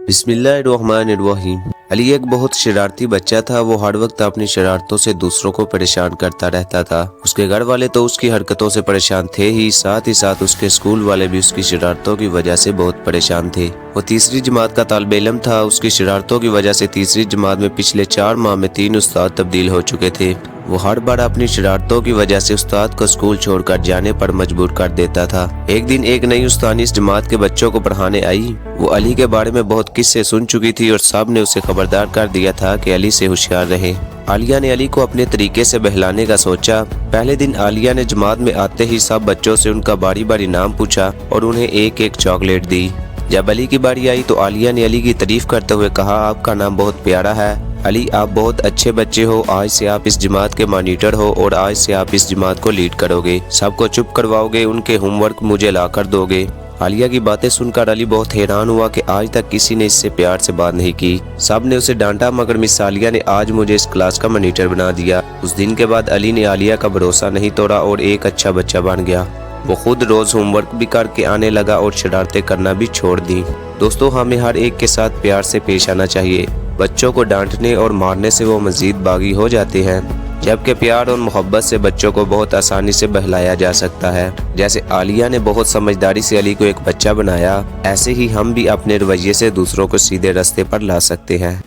बिस्मिल्लाहिर्रहमानिर्रहीम। अली एक बहुत शरारती बच्चा था। वो हर वक्त अपनी शरारतों से दूसरों को परेशान करता रहता था। उसके घर वाले तो उसकी हरकतों से परेशान थे ही साथ उसके स्कूल वाले भी उसकी शरारतों की वजह से बहुत परेशान थे। वो तीसरी जमात का तालिब इल्म था। उसकी शरारतों की वजह से तीसरी जमात में पिछले 4 माह में 3 उस्ताद तब्दील हो चुके थे। वो हर बार अपनी शरारतों की वजह से उस्ताद को स्कूल छोड़कर जाने पर मजबूर कर देता था। एक दिन एक नई उस्तानी इस जमात के बच्चों को पढ़ाने आई। वो अली के बारे में बहुत किस्से सुन चुकी थी और सब ने उसे खबरदार कर दिया था कि अली से होशियार रहे। आलिया ने अली को अपने तरीके से बहलाने का सोचा। पहले दिन आलिया ने जमात में आते ही सब बच्चों से उनका बारी बारी नाम पूछा और उन्हें एक एक चॉकलेट दी। जब अली की बारी आई तो आलिया ने अली की तारीफ करते हुए कहा, आपका नाम बहुत प्यारा है अली, आप बहुत अच्छे बच्चे हो। आज से आप इस जमात के मॉनिटर हो और आज से आप इस जमात को लीड करोगे, सबको चुप करवाओगे, उनके होमवर्क मुझे ला कर दोगे। आलिया की बातें सुनकर अली बहुत हैरान हुआ कि आज तक किसी ने इससे प्यार से बात नहीं की। सब ने उसे डांटा मगर मिस आलिया ने आज मुझे इस क्लास का मॉनिटर बना दिया। उस दिन के बाद अली ने आलिया का भरोसा नहीं तोड़ा और एक अच्छा बच्चा बन गया। वो खुद रोज होमवर्क भी करके आने लगा और शरारतें करना भी छोड़ दी। दोस्तों, हमें हर एक के साथ प्यार से पेश आना चाहिए। बच्चों को डांटने और मारने से वो मजीद बागी हो जाते हैं, जबकि प्यार और मोहब्बत से बच्चों को बहुत आसानी से बहलाया जा सकता है। जैसे आलिया ने बहुत समझदारी से अली को एक बच्चा बनाया, ऐसे ही हम भी अपने रवैये से दूसरों को सीधे रास्ते पर ला सकते हैं।